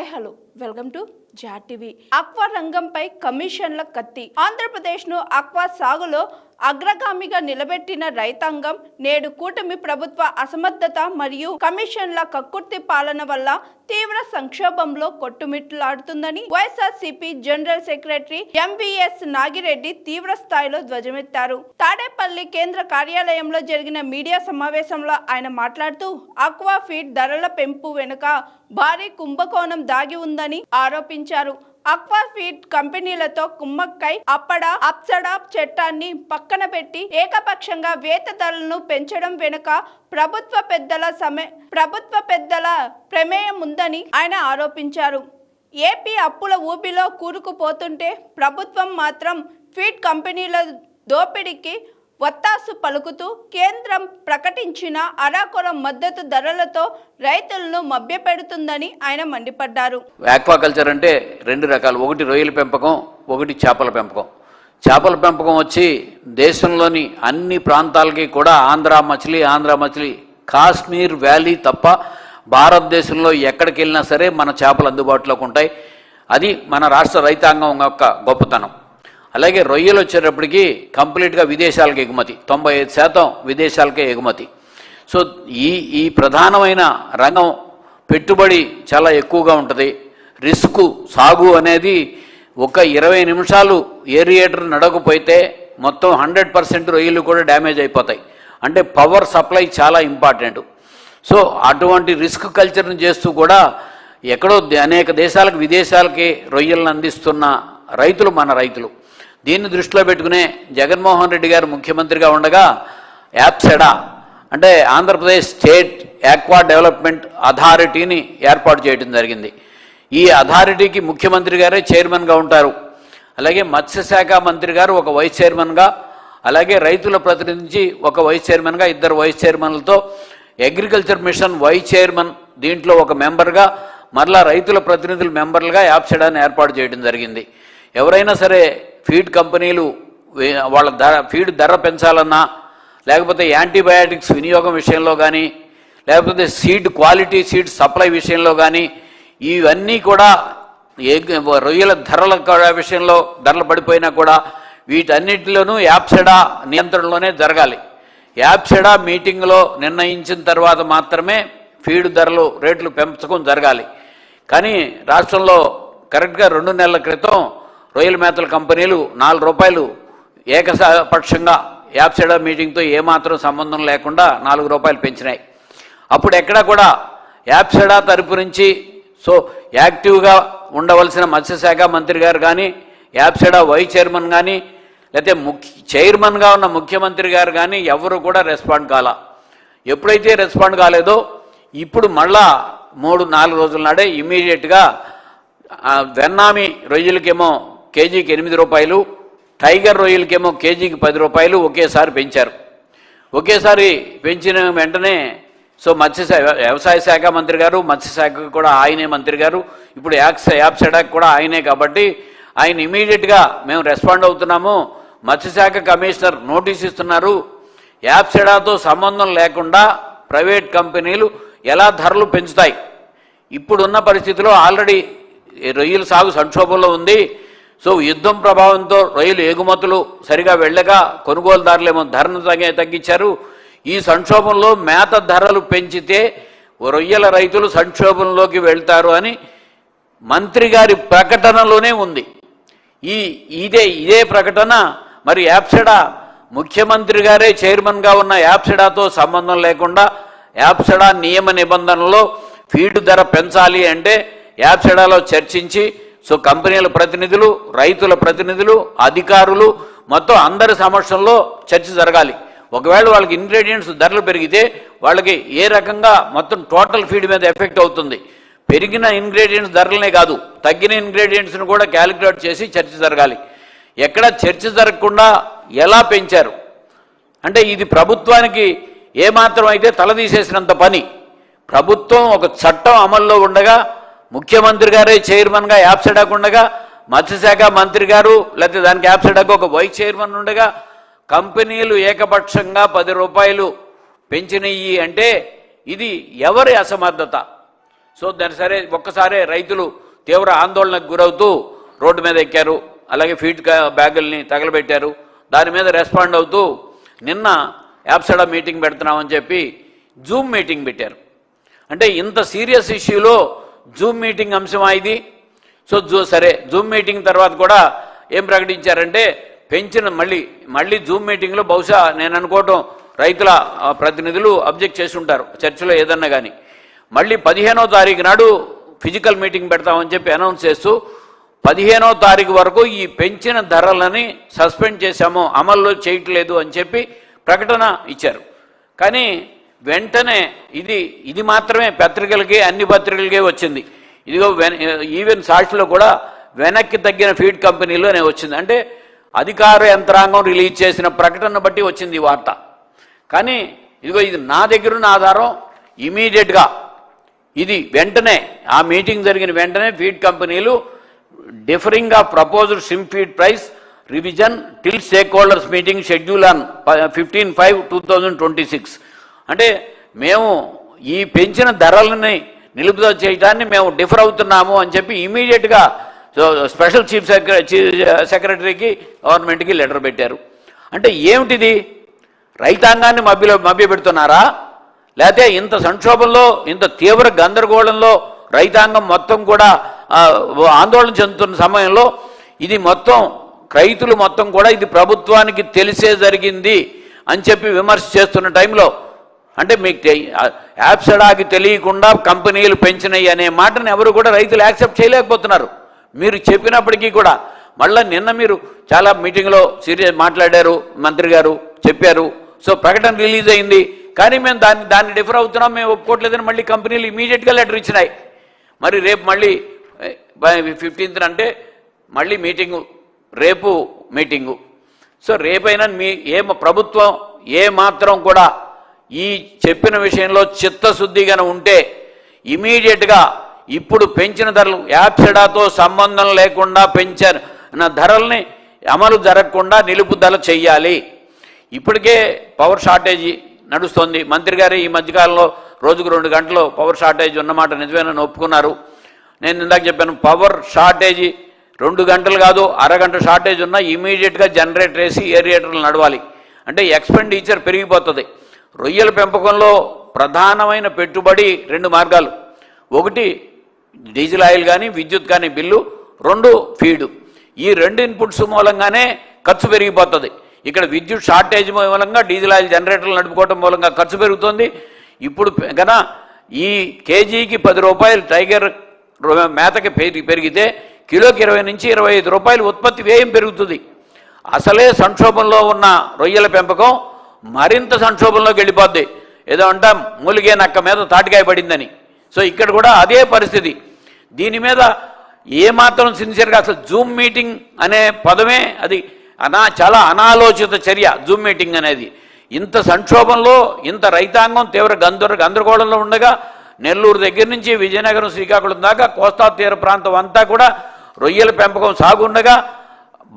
Hi hello welcome to Jat TV. Aqua రంగంపై కమిషన్ల కత్తి. ఆంధ్రప్రదేశ్ను ఆక్వా సాగులో అగ్రగామిగా నిలబెట్టిన రైతాంగం నేడు కూటమి ప్రభుత్వ అసమర్థత మరియు కమిషన్ల కక్కుర్తి పాలన వల్ల తీవ్ర సంక్షోభంలో కొట్టుమిట్లాడుతుందని వైఎస్ఆర్సీపీ జనరల్ సెక్రటరీ ఎంవీఎస్ నాగిరెడ్డి తీవ్ర స్థాయిలో ధ్వజమెత్తారు. తాడేపల్లి కేంద్ర కార్యాలయంలో జరిగిన మీడియా సమావేశంలో ఆయన మాట్లాడుతూ ఆక్వా ఫీడ్ ధరల పెంపు వెనుక భారీ కుంభకోణం దాగి ఉందని ఆరోపించారు. ఆక్వా ఫీడ్ కంపెనీలతో కుమ్మక్కై అప్సడా చట్టాన్ని పక్కన పెట్టి ఏకపక్షంగా వేత ధరలను పెంచడం వెనుక ప్రభుత్వ పెద్దల ప్రమేయం ఉందని ఆయన ఆరోపించారు. ఏపీ అప్పుల ఊబిలో కూరుకుపోతుంటే ప్రభుత్వం మాత్రం ఫీడ్ కంపెనీల దోపిడీకి వత్తాసు పలుకుతూ కేంద్రం ప్రకటించిన అరాకొర మద్దతు ధరలతో రైతులను మభ్యపెడుతుందని ఆయన మండిపడ్డారు. ఆక్వాకల్చర్ అంటే రెండు రకాలు, ఒకటి రొయ్యల పెంపకం, ఒకటి చేపల పెంపకం. చేపల పెంపకం వచ్చి దేశంలోని అన్ని ప్రాంతాలకి కూడా ఆంధ్ర మచిలీ కాశ్మీర్ వ్యాలీ తప్ప భారతదేశంలో ఎక్కడికి వెళ్ళినా సరే మన చేపలు అందుబాటులోకి ఉంటాయి. అది మన రాష్ట్ర రైతాంగం యొక్క గొప్పతనం. అలాగే రొయ్యలు వచ్చేటప్పటికి కంప్లీట్గా విదేశాలకు ఎగుమతి, 95% విదేశాలకే ఎగుమతి. సో ఈ ప్రధానమైన రంగం పెట్టుబడి చాలా ఎక్కువగా ఉంటుంది. రిస్క్ సాగు అనేది ఒక 20 నిమిషాలు ఏరియేటర్ నడకపోతే మొత్తం 100% రొయ్యలు కూడా డ్యామేజ్ అయిపోతాయి. అంటే పవర్ సప్లై చాలా ఇంపార్టెంట్. సో అటువంటి రిస్క్ కల్చర్ని చేస్తూ కూడా ఎక్కడో అనేక దేశాలకు విదేశాలకి రొయ్యలను అందిస్తున్న రైతులు మన రైతులు. దీన్ని దృష్టిలో పెట్టుకునే జగన్మోహన్ రెడ్డి గారు ముఖ్యమంత్రిగా ఉండగా యాప్సెడా అంటే ఆంధ్రప్రదేశ్ స్టేట్ ఆక్వా డెవలప్మెంట్ అథారిటీని ఏర్పాటు చేయడం జరిగింది. ఈ అథారిటీకి ముఖ్యమంత్రి గారే చైర్మన్గా ఉంటారు. అలాగే మత్స్యశాఖ మంత్రి గారు ఒక వైస్ చైర్మన్గా, అలాగే రైతుల ప్రతినిధి ఒక వైస్ చైర్మన్గా, 2 వైస్ చైర్మన్లతో అగ్రికల్చర్ మిషన్ వైస్ చైర్మన్ దీంట్లో ఒక మెంబర్గా, మరలా రైతుల ప్రతినిధుల మెంబర్లుగా యాప్సెడాని ఏర్పాటు చేయడం జరిగింది. ఎవరైనా సరే ఫీడ్ కంపెనీలు వాళ్ళ ఫీడ్ ధర పెంచాలన్నా, లేకపోతే యాంటీబయాటిక్స్ వినియోగం విషయంలో కానీ, లేకపోతే క్వాలిటీ సీడ్ సప్లై విషయంలో కానీ, ఇవన్నీ కూడా రొయ్యల ధరల విషయంలో ధరలు పడిపోయినా కూడా వీటన్నిటిలోనూ యాప్సెడా నియంత్రణలోనే జరగాలి. యాప్సెడా మీటింగ్లో నిర్ణయించిన తర్వాత మాత్రమే ఫీడ్ ధరలు రేట్లు పెంచడం జరగాలి. కానీ రాష్ట్రంలో కరెక్ట్గా 2 నెలల క్రితం రొయ్యల మేతల కంపెనీలు ₹4 ఏకపక్షంగా యాప్సెడా మీటింగ్తో ఏమాత్రం సంబంధం లేకుండా ₹4 పెంచినాయి. అప్పుడు ఎక్కడా కూడా యాప్సెడా తరపు నుంచి యాక్టివ్గా ఉండవలసిన మత్స్యశాఖ మంత్రి గారు కానీ, యాప్సెడా వైస్ చైర్మన్ కానీ, లేకపోతే చైర్మన్గా ఉన్న ముఖ్యమంత్రి గారు కానీ ఎవరు కూడా రెస్పాండ్ కాల. ఎప్పుడైతే రెస్పాండ్ కాలేదో ఇప్పుడు మళ్ళా 3-4 రోజుల నాడే ఇమీడియట్గా వెన్నామి రొయ్యలకేమో కేజీకి ₹8, టైగర్ రొయ్యలకేమో కేజీకి ₹10 ఒకేసారి పెంచారు. ఒకేసారి పెంచిన వెంటనే వ్యవసాయ శాఖ మంత్రి గారు, మత్స్యశాఖకు కూడా ఆయనే మంత్రి గారు, ఇప్పుడు యాప్సెడాకి కూడా ఆయనే. కాబట్టి ఆయన ఇమీడియట్గా మేము రెస్పాండ్ అవుతున్నాము, మత్స్యశాఖ కమిషనర్ నోటీస్ ఇస్తున్నారు, యాప్సెడాతో సంబంధం లేకుండా ప్రైవేట్ కంపెనీలు ఎలా ధరలు పెంచుతాయి. ఇప్పుడున్న పరిస్థితిలో ఆల్రెడీ రొయ్యల సాగు సంక్షోభంలో ఉంది. యుద్ధం ప్రభావంతో రొయ్యలు ఎగుమతులు సరిగా వెళ్ళక కొనుగోలుదారులేమో ధరను తగ్గించారు. ఈ సంక్షోభంలో మేత ధరలు పెంచితే రొయ్యల రైతులు సంక్షోభంలోకి వెళ్తారు అని మంత్రి గారి ప్రకటనలోనే ఉంది. ఇదే ప్రకటన మరి యాప్సెడా ముఖ్యమంత్రి గారే చైర్మన్గా ఉన్న యాప్సెడాతో సంబంధం లేకుండా యాప్సెడా నియమ నిబంధనలో ఫీడ్ ధర పెంచాలి అంటే యాప్సెడాలో చర్చించి కంపెనీల ప్రతినిధులు, రైతుల ప్రతినిధులు, అధికారులు మొత్తం అందరి సమక్షంలో చర్చ జరగాలి. ఒకవేళ వాళ్ళకి ఇంగ్రీడియంట్స్ ధరలు పెరిగితే వాళ్ళకి ఏ రకంగా మొత్తం టోటల్ ఫీడ్ మీద ఎఫెక్ట్ అవుతుంది. పెరిగిన ఇంగ్రీడియంట్స్ ధరలనే కాదు, తగ్గిన ఇంగ్రీడియంట్స్ను కూడా క్యాలిక్యులేట్ చేసి చర్చ జరగాలి. ఎక్కడ చర్చ జరగకుండా ఎలా పెంచారు అంటే ఇది ప్రభుత్వానికి ఏమాత్రం అయితే తలదీసేసినంత పని. ప్రభుత్వం ఒక చట్టం అమల్లో ఉండగా, ముఖ్యమంత్రి గారే చైర్మన్గా యాప్సెడాకు ఉండగా, మత్స్యశాఖ మంత్రి గారు లేకపోతే దానికి యాప్సెడాకు ఒక వైస్ చైర్మన్ ఉండగా కంపెనీలు ఏకపక్షంగా ₹10 పెంచినయి అంటే ఇది ఎవరి అసమర్థత? సో దాని సరే ఒక్కసారే రైతులు తీవ్ర ఆందోళనకు గురవుతూ రోడ్డు మీద ఎక్కారు. అలాగే ఫీడ్ బ్యాగుల్ని తగలబెట్టారు. దాని మీద రెస్పాండ్ అవుతూ నిన్న యాప్సడా మీటింగ్ పెడుతున్నామని చెప్పి జూమ్ మీటింగ్ పెట్టారు. అంటే ఇంత సీరియస్ ఇష్యూలో జూమ్ మీటింగ్ అంశమా ఇది? సో సరే జూమ్ మీటింగ్ తర్వాత కూడా ఏం ప్రకటించారంటే పెంచిన మళ్ళీ జూమ్ మీటింగ్లో బహుశా నేను అనుకోవటం రైతుల ప్రతినిధులు అబ్జెక్ట్ చేసి ఉంటారు చర్చలో ఏదన్నా కానీ. మళ్ళీ 15వ తారీఖు నాడు ఫిజికల్ మీటింగ్ పెడతామని చెప్పి అనౌన్స్ చేస్తూ 15వ తారీఖు వరకు ఈ పెంచిన ధరలని సస్పెండ్ చేశాము, అమల్లో చేయట్లేదు అని చెప్పి ప్రకటన ఇచ్చారు. కానీ వెంటనే ఇది మాత్రమే పత్రికలకి అన్ని పత్రికలకే వచ్చింది. ఇదిగో ఈవెన్ సాక్షిలో కూడా వెనక్కి తగ్గిన ఫీడ్ కంపెనీలోనే వచ్చింది. అంటే అధికార యంత్రాంగం రిలీజ్ చేసిన ప్రకటన బట్టి వచ్చింది ఈ వార్త. కానీ ఇదిగో ఇది నా దగ్గరున్న ఆధారం. ఇమీడియట్గా ఇది వెంటనే ఆ మీటింగ్ జరిగిన వెంటనే ఫీడ్ కంపెనీలు differing of proposed SIM feed price revision till stake holders meeting schedule on 15/5/2026 అంటే మేము ఈ పెంచిన ధరలని నిలుపుదల చేయడాన్ని మేము డిఫర్ అవుతున్నాము అని చెప్పి ఇమీడియట్గా స్పెషల్ చీఫ్ సెక్రటరీకి గవర్నమెంట్కి లెటర్ పెట్టారు. అంటే ఏమిటిది? రైతాంగాన్ని మభ్యపెడుతున్నారా? లేకపోతే ఇంత సంక్షోభంలో ఇంత తీవ్ర గందరగోళంలో రైతాంగం మొత్తం కూడా ఆందోళన చెందుతున్న సమయంలో ఇది మొత్తం రైతులు మొత్తం కూడా ఇది ప్రభుత్వానికి తెలిసే జరిగింది అని చెప్పి విమర్శ చేస్తున్న టైంలో అంటే మీకు యాప్సడాకి తెలియకుండా కంపెనీలు పెంచినాయి అనే మాటను ఎవరు కూడా రైతులు యాక్సెప్ట్ చేయలేకపోతున్నారు. మీరు చెప్పినప్పటికీ కూడా మళ్ళీ నిన్న మీరు చాలా మీటింగ్లో సీరియస్ మాట్లాడారు, మంత్రి గారు చెప్పారు. సో ప్రకటన రిలీజ్ అయింది. కానీ మేము దాన్ని డిఫర్ అవుతున్నాం, మేము ఒప్పుకోవట్లేదని మళ్ళీ కంపెనీలు ఇమీడియట్గా లెటర్ ఇచ్చినాయి. మరి రేపు మళ్ళీ 15th అంటే మళ్ళీ మీటింగు, రేపు మీటింగు. సో రేపైనా ప్రభుత్వం మాత్రం కూడా ఈ చెప్పిన విషయంలో చిత్తశుద్ధిగా ఉంటే ఇమీడియట్గా ఇప్పుడు పెంచిన ధరలు యాప్సెడాతో సంబంధం లేకుండా పెంచిన ధరల్ని అమలు జరగకుండా నిలుపుదల చెయ్యాలి. ఇప్పటికే పవర్ షార్టేజీ నడుస్తోంది. మంత్రి గారు ఈ మధ్యకాలంలో రోజుకు 2 గంటలు పవర్ షార్టేజ్ ఉన్నమాట నిజమేనని ఒప్పుకున్నారు. నేను ఇందాక చెప్పాను, పవర్ షార్టేజీ 2 గంటలు కాదు, అరగంట షార్టేజ్ ఉన్నా ఇమీడియట్గా జనరేటర్ వేసి ఏరియేటర్లు నడవాలి. అంటే ఎక్స్పెండిచర్ పెరిగిపోతుంది. రొయ్యల పెంపకంలో ప్రధానమైన పెట్టుబడి 2 మార్గాలు. ఒకటి డీజిల్ ఆయిల్ కానీ విద్యుత్ కానీ బిల్లు, 2 ఫీడు. ఈ 2 ఇన్పుట్స్ మూలంగానే ఖర్చు పెరిగిపోతుంది. ఇక్కడ విద్యుత్ షార్టేజ్ మూలంగా డీజిల్ ఆయిల్ జనరేటర్లు నడుపుకోవడం మూలంగా ఖర్చు పెరుగుతుంది. ఇప్పుడు కన్నా ఈ కేజీకి 10 రూపాయలు టైగర్ మేతకి పెరిగితే కిలోకి 20 నుంచి 25 రూపాయలు ఉత్పత్తి వ్యయం పెరుగుతుంది. అసలే సంక్షోభంలో ఉన్న రొయ్యల పెంపకం మరింత సంక్షోభంలోకి వెళ్ళిపోద్ది. ఏదో అంటాం మూలిగే నక్క మీద తాటికాయ పడిందని. సో ఇక్కడ కూడా అదే పరిస్థితి. దీని మీద ఏమాత్రం సిన్సియర్గా అసలు జూమ్ మీటింగ్ అనే పదమే అది చాలా అనాలోచిత చర్య. జూమ్ మీటింగ్ అనేది ఇంత సంక్షోభంలో ఇంత రైతాంగం తీవ్ర గందరగోళంలో ఉండగా నెల్లూరు దగ్గర నుంచి విజయనగరం శ్రీకాకుళం దాకా కోస్తా తీర ప్రాంతం అంతా కూడా రొయ్యల పెంపకం సాగుండగా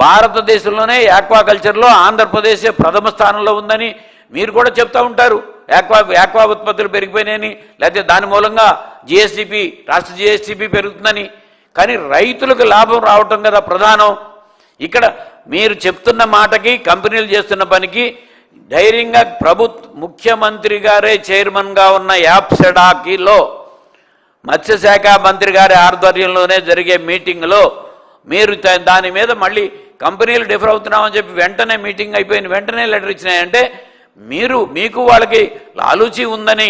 భారతదేశంలోనే యాక్వాకల్చర్లో ఆంధ్రప్రదేశ్ ప్రథమ స్థానంలో ఉందని మీరు కూడా చెప్తూ ఉంటారు. యాక్వా ఉత్పత్తులు పెరిగిపోయినాయని, లేకపోతే దాని మూలంగా జిఎస్టిపి రాష్ట్ర జిఎస్టిపి పెరుగుతుందని. కానీ రైతులకు లాభం రావటం కదా ప్రధానం. ఇక్కడ మీరు చెప్తున్న మాటకి కంపెనీలు చేస్తున్న పనికి ధైర్యంగా ముఖ్యమంత్రి గారే చైర్మన్గా ఉన్న యాప్సెడాకిలో మత్స్యశాఖ మంత్రి గారి ఆధ్వర్యంలోనే జరిగే మీటింగ్లో మీరు దాని మీద మళ్ళీ కంపెనీలు డిఫర్ అవుతున్నామని చెప్పి వెంటనే మీటింగ్ అయిపోయిన వెంటనే లెటర్ ఇచ్చినాయంటే మీకు వాళ్ళకి లాలూచి ఉందని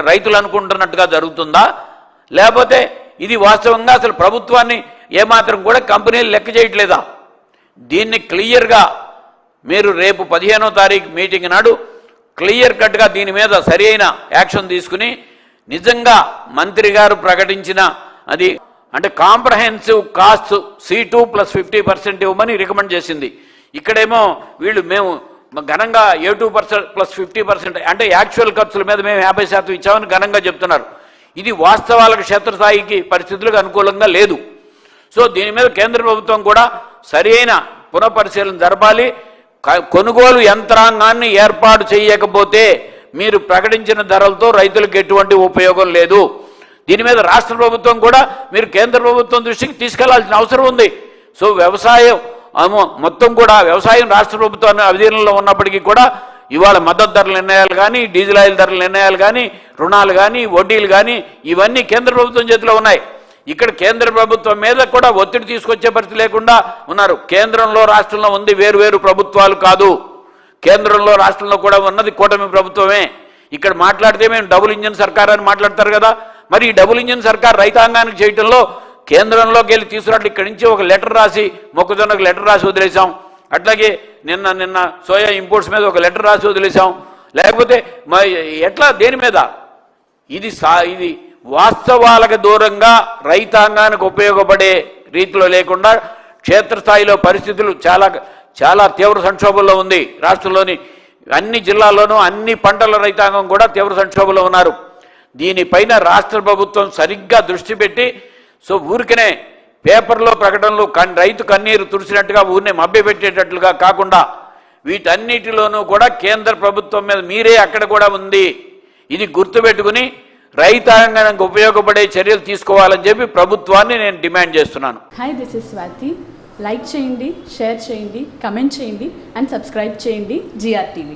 రైతులు అనుకుంటున్నట్టుగా జరుగుతుందా? లేకపోతే ఇది వాస్తవంగా అసలు ప్రభుత్వాన్ని ఏమాత్రం కూడా కంపెనీలు లెక్క చేయట్లేదా? దీన్ని క్లియర్గా మీరు రేపు 15వ తారీఖు మీటింగ్ నాడు క్లియర్ కట్గా దీని మీద సరి అయిన యాక్షన్ తీసుకుని నిజంగా మంత్రి గారు ప్రకటించిన అది అంటే కాంప్రహెన్సివ్ కాస్ట్ C2 + 50% ఇవ్వమని రికమెండ్ చేసింది. ఇక్కడేమో మేము ఘనంగా A2 + 50% అంటే యాక్చువల్ ఖర్చుల మీద మేము 50% ఇచ్చామని ఘనంగా చెప్తున్నారు. ఇది వాస్తవాలకు క్షేత్రస్థాయికి పరిస్థితులకు అనుకూలంగా లేదు. సో దీని మీద కేంద్ర ప్రభుత్వం కూడా సరి అయిన పునఃపరిశీలన జరపాలి. కొనుగోలు యంత్రాంగాన్ని ఏర్పాటు చేయకపోతే మీరు ప్రకటించిన ధరలతో రైతులకు ఎటువంటి ఉపయోగం లేదు. దీని మీద రాష్ట్ర ప్రభుత్వం కూడా మీరు కేంద్ర ప్రభుత్వం దృష్టికి తీసుకెళ్లాల్సిన అవసరం ఉంది. సో వ్యవసాయం మొత్తం కూడా వ్యవసాయం రాష్ట్ర ప్రభుత్వాన్ని అధీనంలో ఉన్నప్పటికీ కూడా ఇవాళ మద్దతు ధరల నిర్ణయాలు కానీ, డీజిల్ ఆయిల్ ధరల నిర్ణయాలు కానీ, రుణాలు కానీ, వడ్డీలు కానీ ఇవన్నీ కేంద్ర ప్రభుత్వం చేతిలో ఉన్నాయి. ఇక్కడ కేంద్ర ప్రభుత్వం మీద కూడా ఒత్తిడి తీసుకొచ్చే పరిస్థితి లేకుండా ఉన్నారు. కేంద్రంలో రాష్ట్రంలో ఉంది వేరు ప్రభుత్వాలు కాదు. కేంద్రంలో రాష్ట్రంలో కూడా ఉన్నది కూటమి ప్రభుత్వమే. ఇక్కడ మాట్లాడితే మేము డబుల్ ఇంజిన్ సర్కార్ అని మాట్లాడతారు కదా. మరి ఈ డబుల్ ఇంజిన్ సర్కార్ రైతాంగానికి చేయటంలో కేంద్రంలోకి వెళ్ళి తీసుకున్నట్లు ఇక్కడి నుంచి ఒక లెటర్ రాసి మొక్కజొన్నకు లెటర్ రాసి వదిలేసాం. అట్లాగే నిన్న సోయా ఇంపోర్ట్స్ మీద ఒక లెటర్ రాసి వదిలేసాం. లేకపోతే ఎట్లా దేని మీద ఇది వాస్తవాలకు దూరంగా రైతాంగానికి ఉపయోగపడే రీతిలో లేకుండా క్షేత్రస్థాయిలో పరిస్థితులు చాలా తీవ్ర సంక్షోభంలో ఉంది. రాష్ట్రంలోని అన్ని జిల్లాల్లోనూ అన్ని పంటల రైతాంగం కూడా తీవ్ర సంక్షోభంలో ఉన్నారు. దీనిపైన రాష్ట్ర ప్రభుత్వం సరిగ్గా దృష్టి పెట్టి సో ఊరికనే పేపర్లో ప్రకటనలు రైతు కన్నీరు తుడిచినట్టుగా ఊరినే మభ్యపెట్టేటట్లుగా కాకుండా వీటన్నిటిలోనూ కూడా కేంద్ర ప్రభుత్వం మీద మీరే అక్కడ కూడా ఉంది. ఇది గుర్తుపెట్టుకుని రైతాంగానికి ఉపయోగపడే చర్యలు తీసుకోవాలని చెప్పి ప్రభుత్వాన్ని నేను డిమాండ్ చేస్తున్నాను. Hi, this is Swathi. Like చేయండి, షేర్ చేయండి, కమెంట్ చేయండి అండ్ సబ్స్క్రైబ్ చేయండి GR TV.